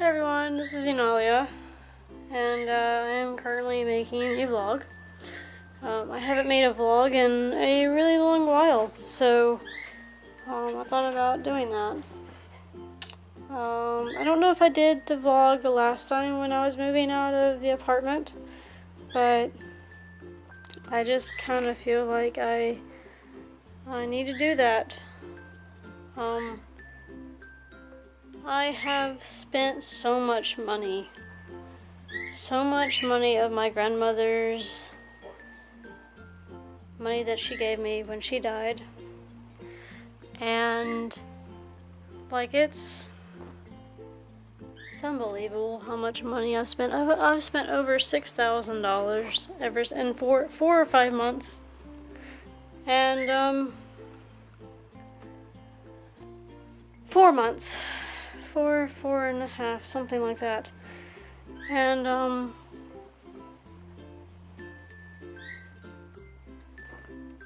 Hi everyone, this is Unalia, and I am currently making a vlog. I haven't made a vlog in a really long while, so I thought about doing that. I don't know if I did the vlog the last time when I was moving out of the apartment, but I just kind of feel like I need to do that. I have spent so much money of my grandmother's money that she gave me when she died, and like it's unbelievable how much money I've spent. I've spent over $6,000 ever in 4 or 5 months, and 4 months. 4.5, something like that. And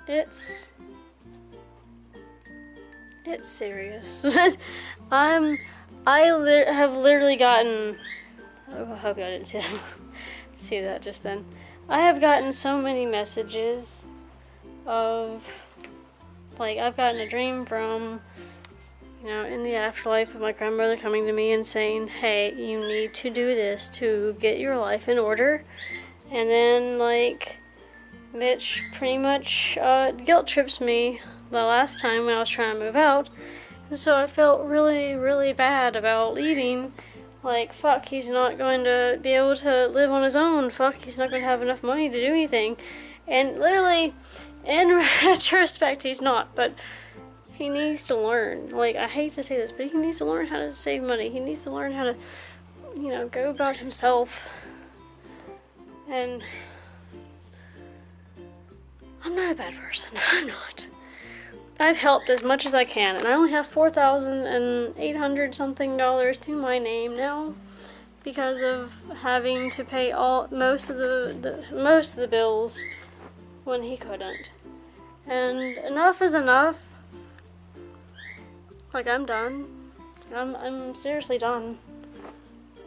it's serious. I have literally gotten, oh, I hope y'all didn't see that just then. I have gotten so many messages of, like, I've gotten a dream from, in the afterlife of my grandmother coming to me and saying, hey, you need to do this to get your life in order. And then, like, bitch pretty much guilt trips me the last time when I was trying to move out. And so I felt really, really bad about leaving. Like, fuck, he's not going to be able to live on his own. Fuck, he's not going to have enough money to do anything. And literally, in retrospect, he's not, but he needs to learn. Like, I hate to say this, but he needs to learn how to save money. He needs to learn how to, go about himself. And I'm not a bad person. I'm not. I've helped as much as I can, and I only have $4,800 something to my name now because of having to pay most of the bills when he couldn't. And enough is enough. Like, I'm done. I'm seriously done.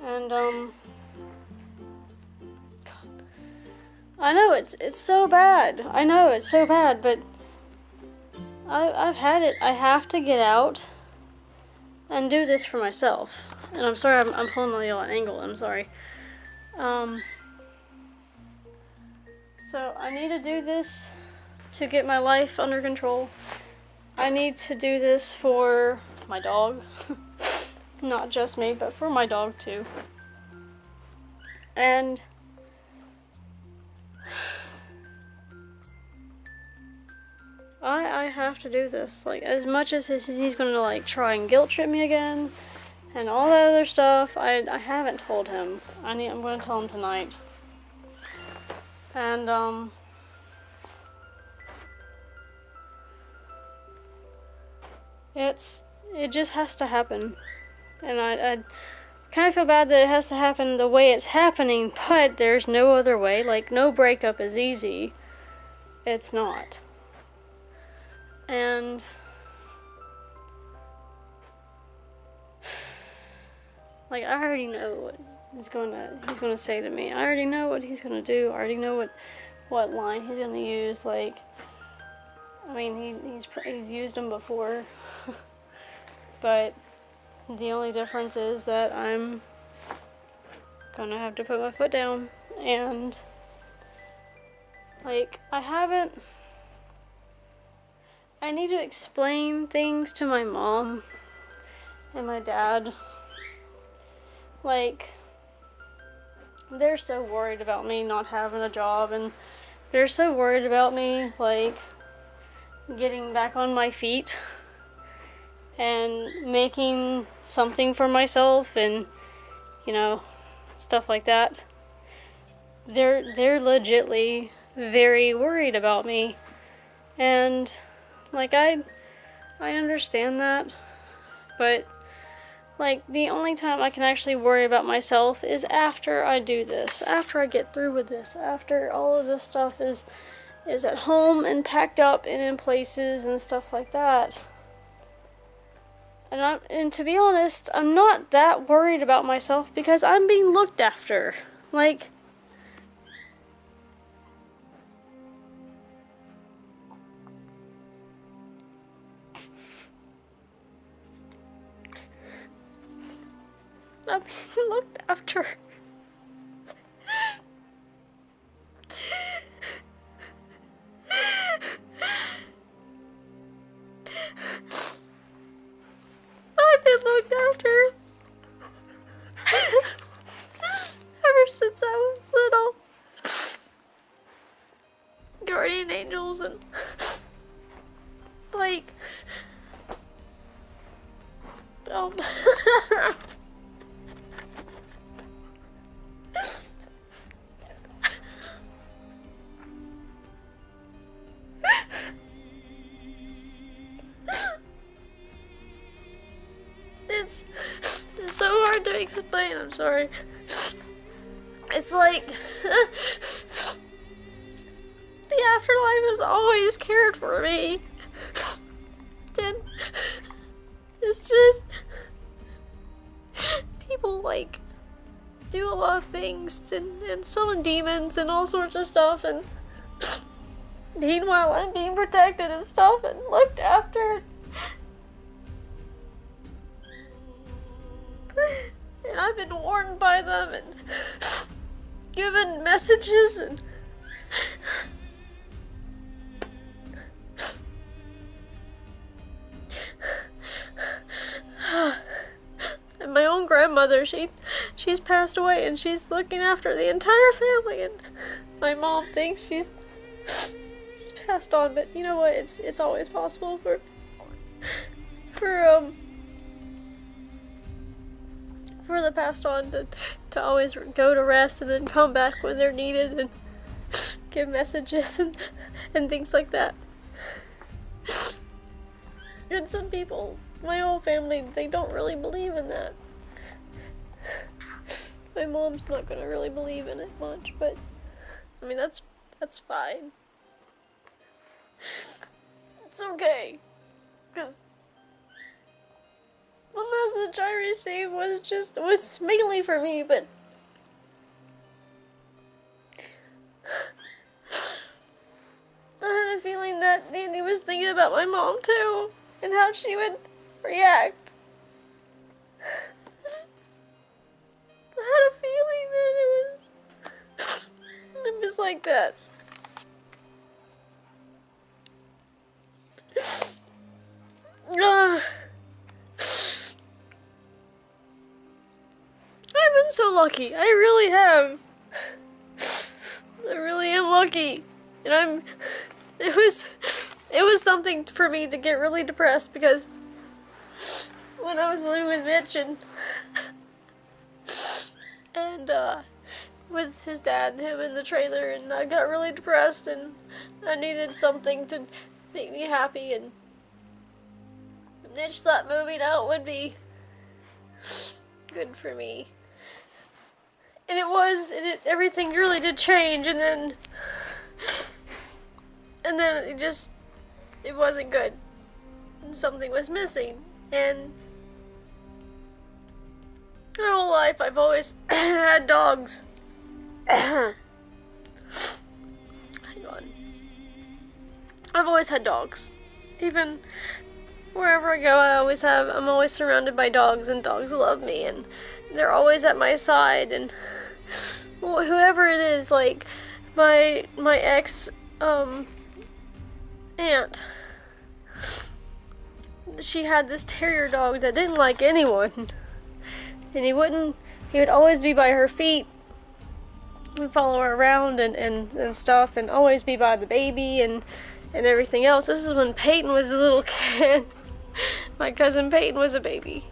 And I know it's so bad. I know it's so bad, but I've had it. I have to get out and do this for myself. And I'm sorry, I'm pulling my y'all at an angle. I'm sorry. So I need to do this to get my life under control. I need to do this for my dog. Not just me, but for my dog too. And I have to do this. Like, as much as he's gonna, like, try and guilt trip me again and all that other stuff, I haven't told him. I'm gonna tell him tonight. And it just has to happen. And I kind of feel bad that it has to happen the way it's happening, but there's no other way. Like, no breakup is easy. It's not. And like, I already know what he's gonna say to me. I already know what he's gonna do. I already know what line he's gonna use. Like, I mean, he's used them before. But the only difference is that I'm gonna have to put my foot down, and like, I need to explain things to my mom and my dad. Like, they're so worried about me not having a job, and they're so worried about me, like, getting back on my feet and making something for myself and, stuff like that. They're legitly very worried about me. And, like, I understand that, but, like, the only time I can actually worry about myself is after I do this, after I get through with this, after all of this stuff is at home and packed up and in places and stuff like that. And to be honest, I'm not that worried about myself because I'm being looked after. Like, I'm being looked after. I've been looked after ever since I was little. Guardian angels and like it's so hard to explain, I'm sorry. It's like the afterlife has always cared for me. And it's just people like do a lot of things and summon demons and all sorts of stuff, and meanwhile I'm being protected and stuff and looked after. And I've been warned by them and given messages and and my own grandmother, she's passed away and she's looking after the entire family, and my mom thinks she's passed on, but you know what, it's always possible for the passed on to always go to rest and then come back when they're needed and give messages and things like that. And some people, my whole family, they don't really believe in that. My mom's not gonna really believe in it much, but I mean that's fine. It's okay, because the message I received was mainly for me, but I had a feeling that Andy was thinking about my mom too, and how she would react. I had a feeling that it was like that. I've been so lucky. I really have. I really am lucky. And it was something for me to get really depressed, because when I was living with Mitch and with his dad and him in the trailer, and I got really depressed and I needed something to make me happy, and Mitch thought moving out would be good for me. And everything really did change, and then it wasn't good. And something was missing. And my whole life I've always had dogs. Hang on. I've always had dogs. Even wherever I go, I'm always surrounded by dogs, and dogs love me, and they're always at my side, and whoever it is, like my ex aunt, she had this terrier dog that didn't like anyone, and he would always be by her feet and follow her around and stuff, and always be by the baby and everything else. This is when Peyton was a little kid. My cousin Peyton was a baby,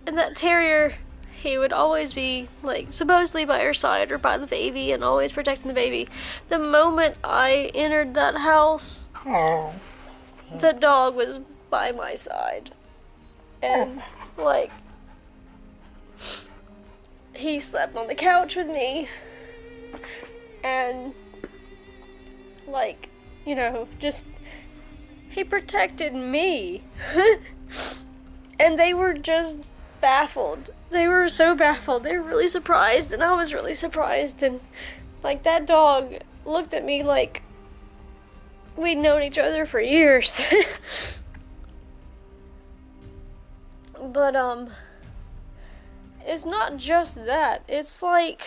and that terrier, he would always be, like, supposedly by her side or by the baby and always protecting the baby. The moment I entered that house, the dog was by my side. And, like, he slept on the couch with me. And, like, you know, just, he protected me. And they were just baffled. They were so baffled. They were really surprised, and I was really surprised. And, like, that dog looked at me like we'd known each other for years. But, it's not just that. It's like,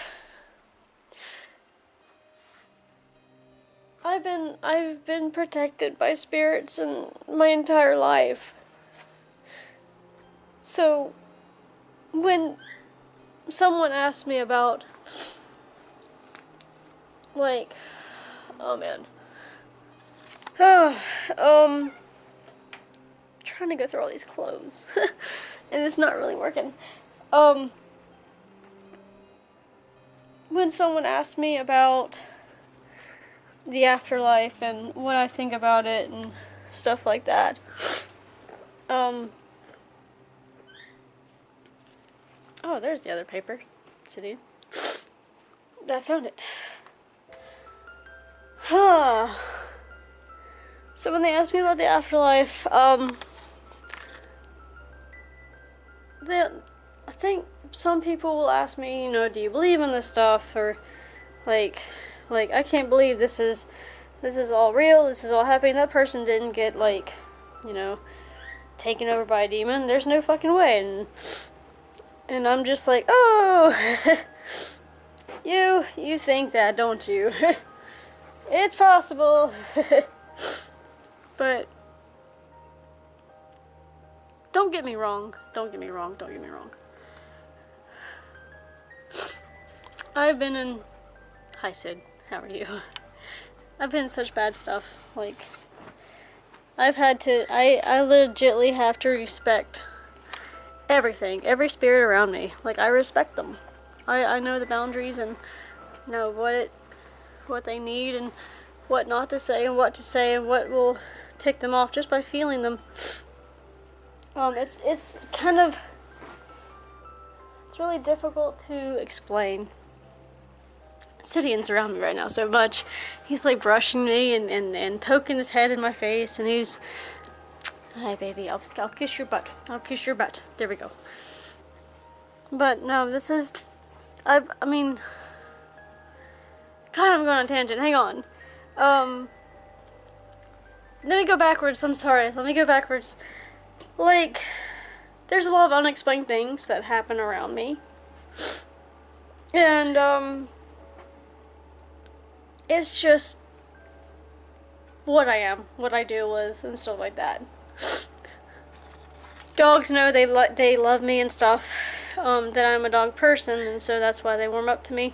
I've been protected by spirits in my entire life. So, when someone asked me about, like, oh man, trying to go through all these clothes, and it's not really working. When someone asked me about the afterlife and what I think about it and stuff like that, oh, there's the other paper. Sitting. I found it. So when they asked me about the afterlife, I think some people will ask me, you know, do you believe in this stuff? Or, like, I can't believe this is all real, this is all happening. That person didn't get, like, you know, taken over by a demon. There's no fucking way. And I'm just like, oh, you think that, don't you? It's possible. But don't get me wrong. I've been in... Hi, Sid. How are you? I've been in such bad stuff. Like, I've had to... I legitly have to respect everything. Every spirit around me. Like, I respect them. I know the boundaries and know what they need and what not to say and what to say and what will tick them off just by feeling them. It's kind of... It's really difficult to explain. Sidian's around me right now so much. He's like brushing me and poking his head in my face, and he's... Hi, baby, I'll kiss your butt. I'll kiss your butt. There we go. But no, this is... I mean... God, I'm going on a tangent. Hang on. Let me go backwards. I'm sorry. Let me go backwards. Like, there's a lot of unexplained things that happen around me. And, it's just what I am, what I deal with, and stuff like that. Dogs know they love me and stuff, that I'm a dog person, and so that's why they warm up to me,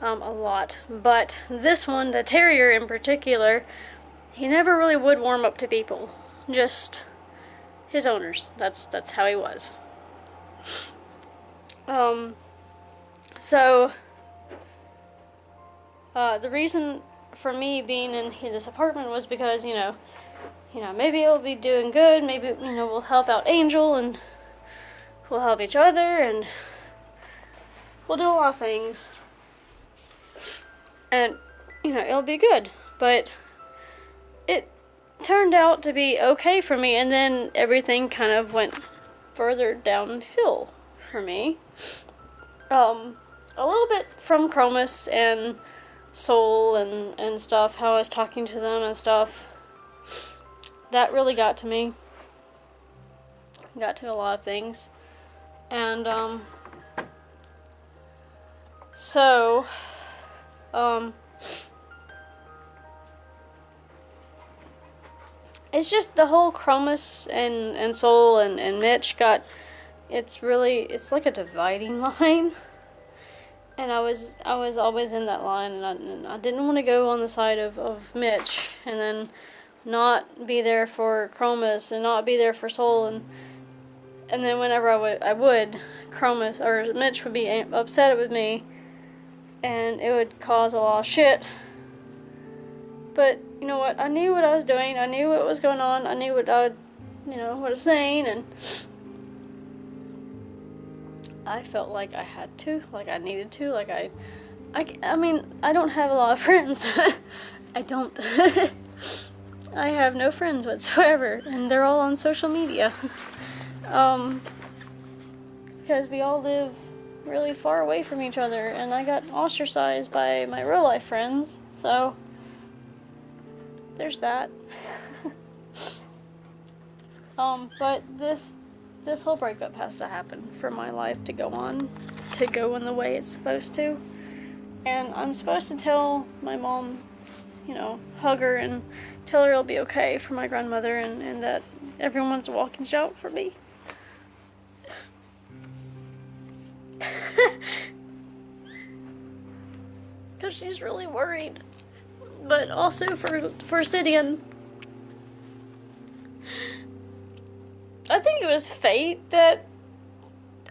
a lot. But this one, the terrier in particular, he never really would warm up to people, just his owners. That's how he was. So the reason for me being in this apartment was because, you know, maybe it'll be doing good, maybe, you know, we'll help out Angel, and we'll help each other, and we'll do a lot of things. And, you know, it'll be good. But it turned out to be okay for me, and then everything kind of went further downhill for me. A little bit from Chromus and Soul and stuff, how I was talking to them and stuff. That really got to me. Got to a lot of things. And, so, it's just the whole Chromus and Soul and Mitch got, it's like a dividing line. And I was always in that line, and I didn't want to go on the side of Mitch, and then not be there for Chromus, and not be there for Soul, and then whenever I would, Chromus, or Mitch would be upset with me, and it would cause a lot of shit. But, you know what, I knew what I was doing, I knew what was going on, I knew what I was saying, and I felt like I had to, like I needed to, like I mean, I don't have a lot of friends. I don't. I have no friends whatsoever, and they're all on social media. Because we all live really far away from each other, and I got ostracized by my real life friends, so there's that. But this whole breakup has to happen for my life to go in the way it's supposed to. And I'm supposed to tell my mom, hug her and tell her it'll be okay for my grandmother, and that everyone's walking out for me. Because she's really worried. But also for Sidian. I think it was fate that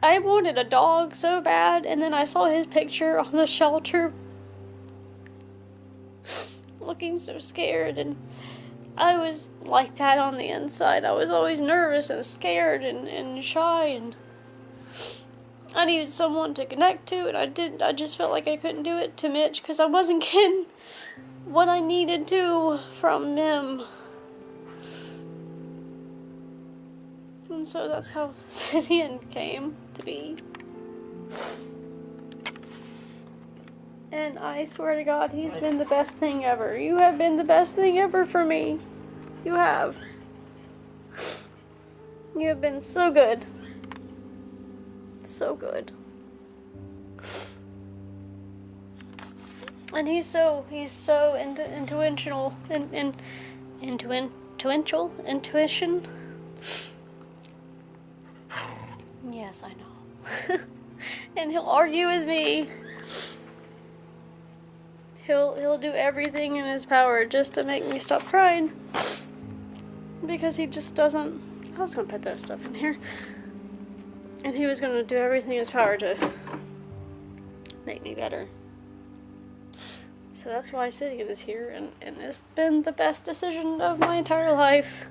I wanted a dog so bad, and then I saw his picture on the shelter looking so scared, and I was like that on the inside. I was always nervous and scared and shy, and I needed someone to connect to, and I just felt like I couldn't do it to Mitch because I wasn't getting what I needed to from him. And so that's how Sidian came to be. And I swear to God, he's been the best thing ever. You have been the best thing ever for me. You have. You have been so good. So good. And he's so intuition. Yes, I know. And he'll argue with me. He'll do everything in his power just to make me stop crying. Because he just doesn't. I was gonna put that stuff in here. And he was gonna do everything in his power to make me better. So that's why Sidian is here, and it's been the best decision of my entire life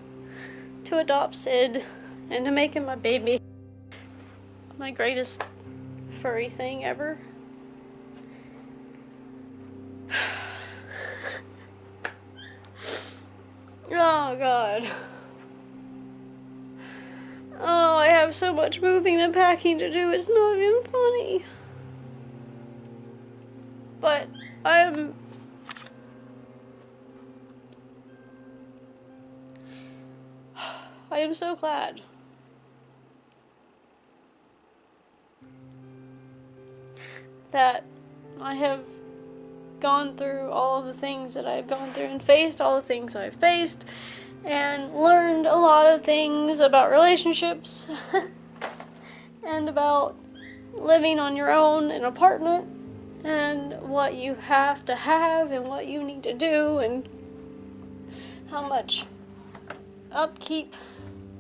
to adopt Sid and to make him my baby. My greatest furry thing ever. Oh God. Oh, I have so much moving and packing to do, it's not even funny. But I am so glad that I have gone through all of the things that I've gone through and faced all the things I've faced and learned a lot of things about relationships and about living on your own in an apartment and what you have to have and what you need to do and how much upkeep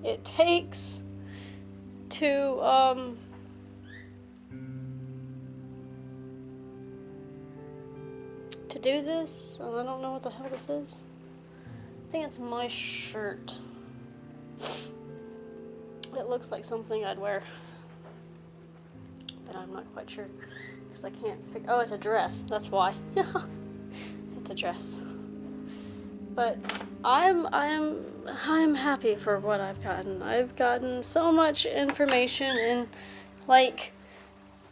it takes to do this. I don't know what the hell this is. I think it's my shirt. It looks like something I'd wear, but I'm not quite sure because I can't figure. Oh, it's a dress. That's why. It's a dress. But I'm happy for what I've gotten. I've gotten so much information in like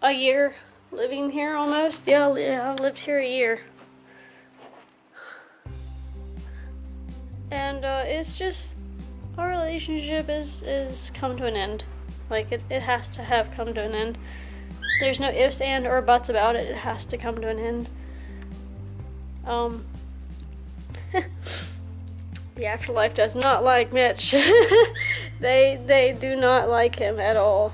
a year living here almost. Yeah, I've lived here a year. And it's just, our relationship is come to an end. Like, it has to have come to an end. There's no ifs and or buts about it. It has to come to an end. The afterlife does not like Mitch. They do not like him at all.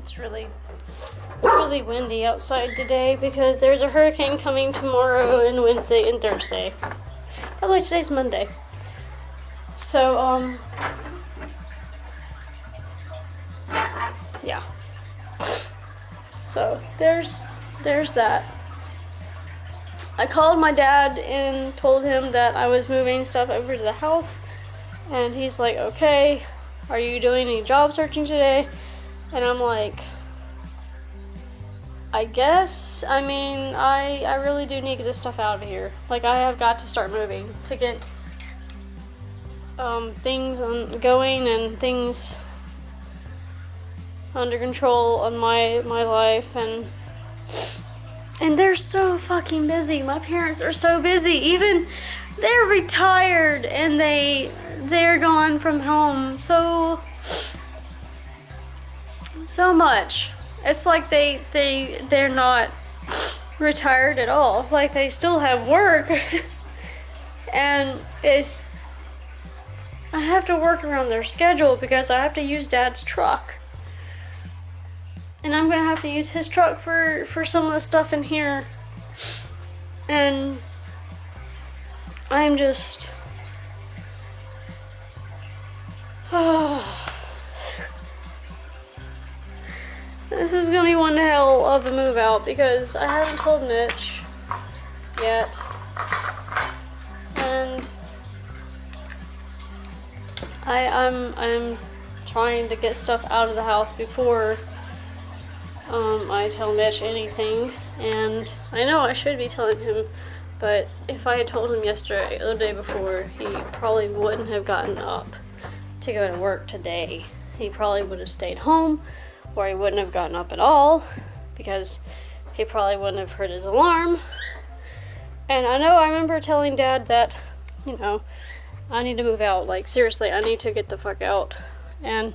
It's really windy outside today because there's a hurricane coming tomorrow and Wednesday and Thursday. By the way, today's Monday. So, yeah. So, there's that. I called my dad and told him that I was moving stuff over to the house, and he's like, okay, are you doing any job searching today? And I'm like, I guess, I mean, I really do need this stuff out of here. Like, I have got to start moving to get things going and things under control on my life, and they're so fucking busy. My parents are so busy. Even they're retired and they're gone from home so much. It's like they're not retired at all. Like, they still have work. And I have to work around their schedule because I have to use Dad's truck. And I'm gonna have to use his truck for some of the stuff in here. And I'm just... This is gonna be one hell of a move out because I haven't told Mitch yet. And I'm trying to get stuff out of the house before I tell Mitch anything, and I know I should be telling him, but if I had told him yesterday or the day before, he probably wouldn't have gotten up to go to work today. He probably would have stayed home, or he wouldn't have gotten up at all, because he probably wouldn't have heard his alarm. And I remember telling Dad that, you know, I need to move out. Like, seriously, I need to get the fuck out. And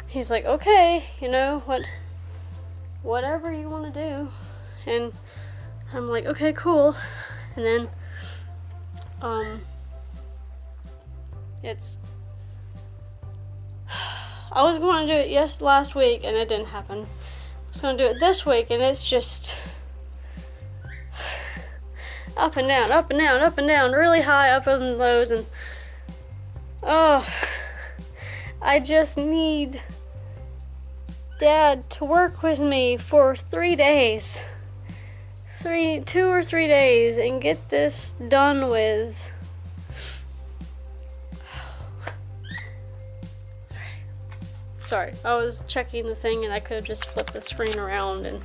he's like, okay, you know, whatever you want to do. And I'm like, okay, cool. And then, I was going to do it last week, and it didn't happen. I was going to do it this week, and it's just up and down, up and down, up and down, really high, up and lows, and I just need Dad to work with me for 3 days. 2 or 3 days, and get this done with. Sorry, I was checking the thing and I could have just flipped the screen around, and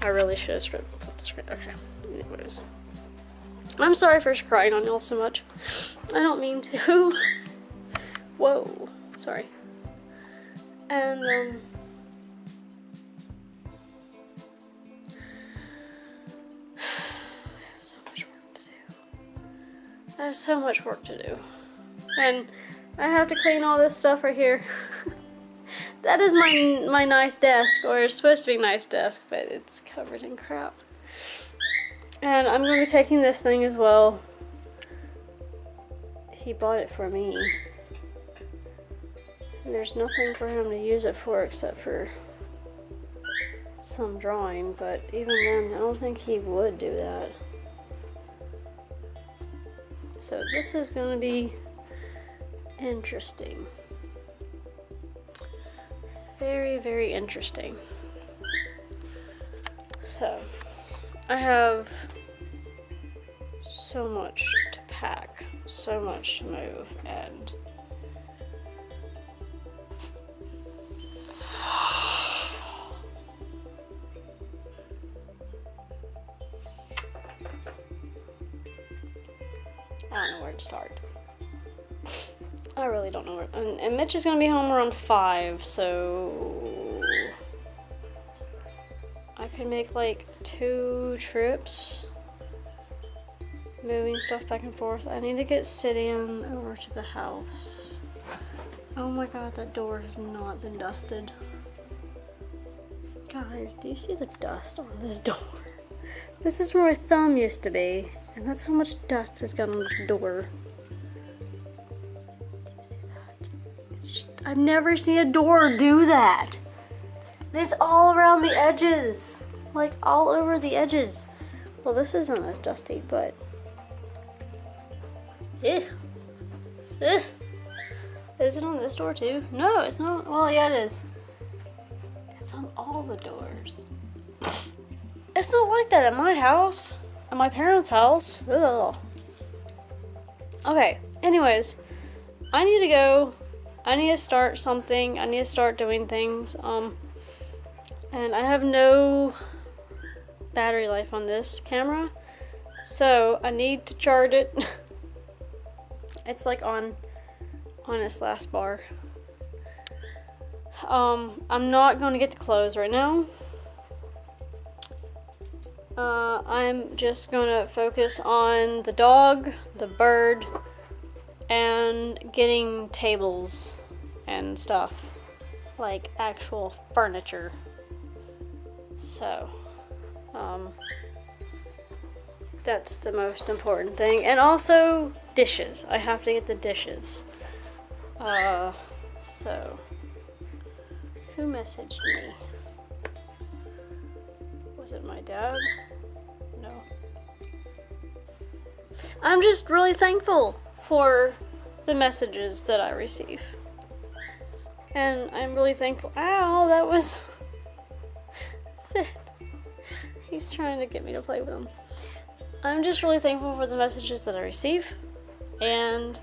I really should have flipped the screen. Okay, anyways. I'm sorry for crying on y'all so much. I don't mean to. Whoa, sorry. And, I have so much work to do. I have so much work to do. And I have to clean all this stuff right here. That is my nice desk, or it's supposed to be a nice desk, but it's covered in crap. And I'm going to be taking this thing as well. He bought it for me. And there's nothing for him to use it for except for some drawing, but even then, I don't think he would do that. So this is going to be interesting. Very, very interesting. So, I have so much to pack, so much to move, and I don't know where to start. I really don't know where. And Mitch is going to be home around 5, so I could make like 2 trips, moving stuff back and forth. I need to get Sidian over to the house. Oh my god, that door has not been dusted. Guys, do you see the dust on this door? This is where my thumb used to be, and that's how much dust has got on this door. I've never seen a door do that. It's all around the edges. Like, all over the edges. Well, this isn't as dusty, but... Ugh. Ugh. Is it on this door, too? No, it's not. Well, yeah, it is. It's on all the doors. It's not like that at my house. At my parents' house. Ugh. Okay, anyways. I need to go... I need to start something. I need to start doing things. And I have no battery life on this camera, so I need to charge it. It's like on its last bar. I'm not going to get the clothes right now. I'm just going to focus on the dog, the bird, and getting tables and stuff, like actual furniture. So, that's the most important thing. And also dishes. I have to get the dishes. So, who messaged me? Was it my dad? No. I'm just really thankful for the messages that I receive. And I'm really thankful. Ow, that was Sid. He's trying to get me to play with him. I'm just really thankful for the messages that I receive, and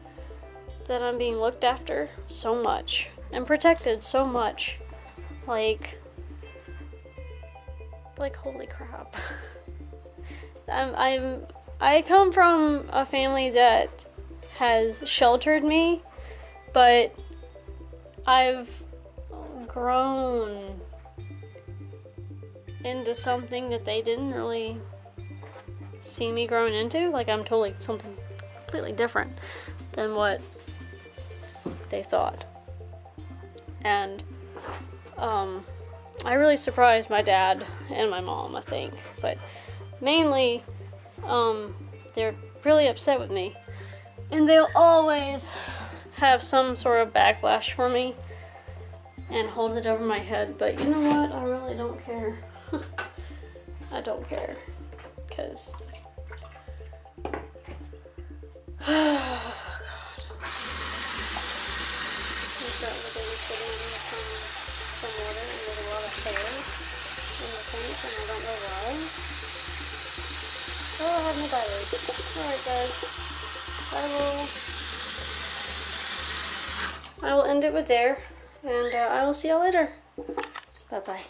that I'm being looked after so much and protected so much. Like holy crap. I come from a family that has sheltered me, but I've grown into something that they didn't really see me growing into. Like, I'm totally something completely different than what they thought. And I really surprised my dad and my mom, I think, but mainly they're really upset with me, and they'll always have some sort of backlash for me and hold it over my head. But you know what, I really don't care. I don't care, because oh god, we've got the baby sitting in some water, and there's a lot of hair in the sink, and I don't know why. Oh, I have no battery. Alright guys, I will end it with there, and I will see y'all later. Bye bye.